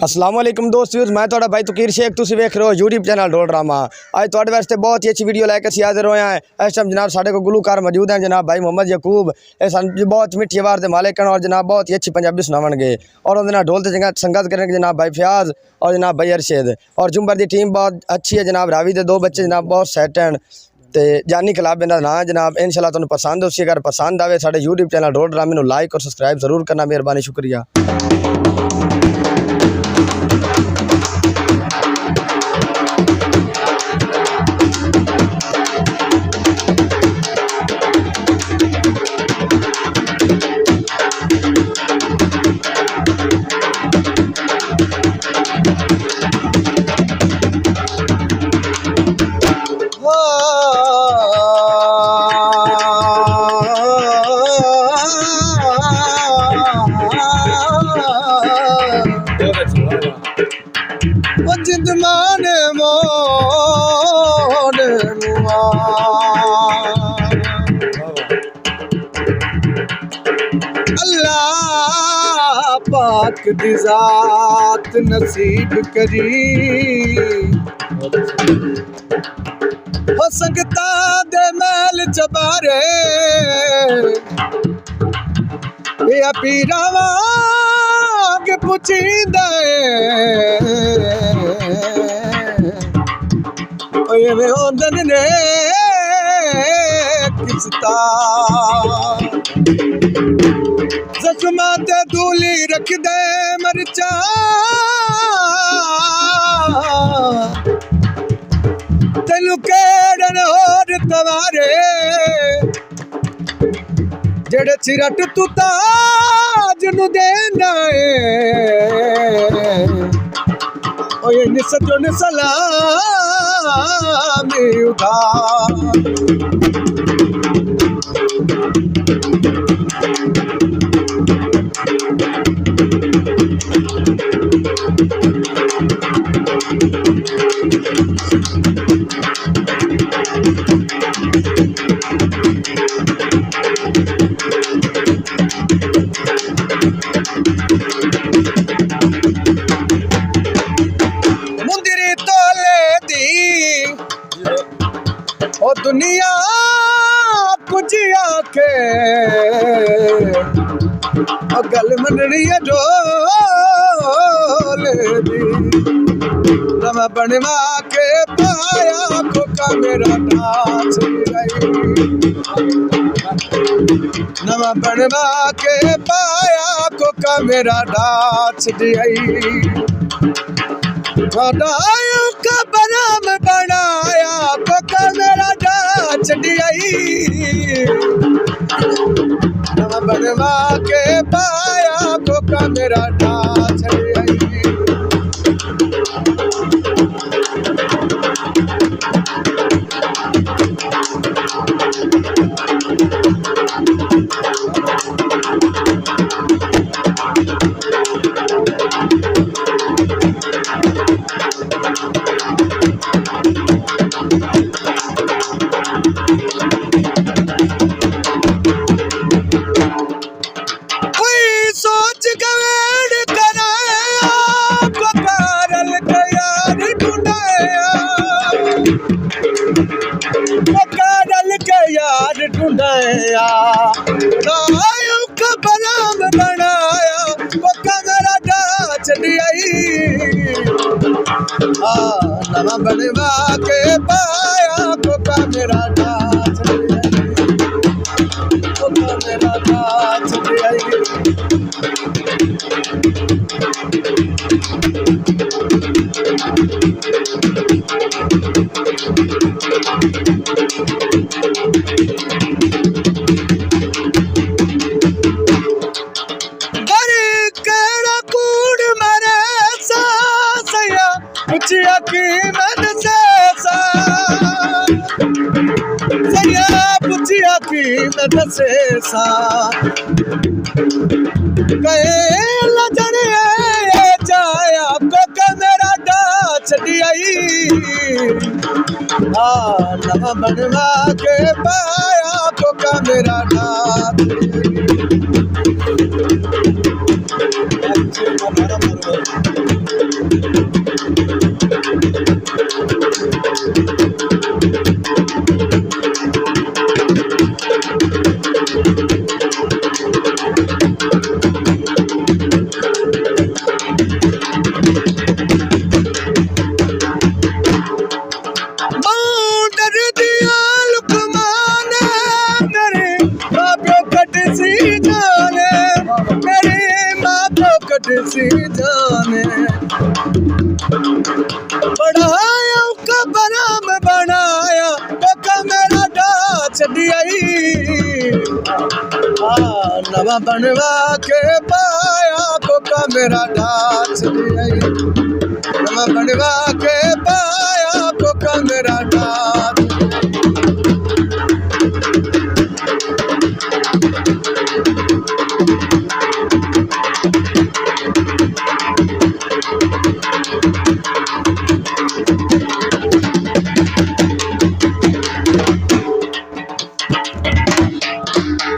अस्सलाम वालेकुम दोस्तों, मैं थोड़ा भाई तुकीर शेख, तुम वेख रहे हो यूट्यूब चैनल ढोल ड्रामा। आज थोड़े वास्ते बहुत ही अच्छी वीडियो लैके हाजिर होए हैं। इस टाइम जनाब साढ़े को गुलूकार मौजूद हैं, जनाब भाई मोहम्मद यकूब। बहुत मीठी आवाज़ के मालिक हैं और जनाब बहुत ही अच्छी पंजाबी सुनावणगे। और उन्होंने ढोल से संगत करेंगे जनाब भाई फयाज और जनाब भाई अरशद। और जुम्बर की टीम बहुत अच्छी है जनाब। रावी के 2 बच्चे जनाब बहुत सैट हैं। तो जानी क्लब इन्होंने ना जनाब। इंशाल्लाह तुहानू पसंद उसी अगर पसंद आए साढ़े यूट्यूब चैनल ढोल ड्रामे को लाइक और सब्सक्राइब जरूर करना, मेहरबानी, शुक्रिया। जिंद माने मोड़ अल्लाह पाक दी जात नसीब करी हो संगता दे महल चबारे या पीरावा के पुछींदा वे होंदन ने किसता जख्मा ते दूली रख दे मरचा तेनू केड़न होर तवारे जेड़े चिरट तू ताज नू देना ओए निसजन सलामी उधार ओ दुनिया कुछ आखे गल मननी ढोल दी नवा बनवा के पाया खोका मेरा नाच नवा बनवा के पाया खोका मेरा नाच दियाई का बराम बनाया कोका मेरा डाच दियाई नवा बनवा के पाया कोका मेरा डाच दियाई यार ढूंढया बराम बनाया कोका मेरा डाच दियाई नवा बनवा के पाया कोका मेरा डाच दियाई कोका मेरा डाच दियाई पुछिया की मन से सैया पुछिया की मन से सा कहे लजन जाया कोका मेरा डाच दियाई नवा बनवा के पाया कोका मेरा डाच दियाई सी जाने बढ़ाया कबरा में बनाया कोका मेरा डाच दियाई नवा बनवा के पाया कोका मेरा डाच दियाई नवा बनवा के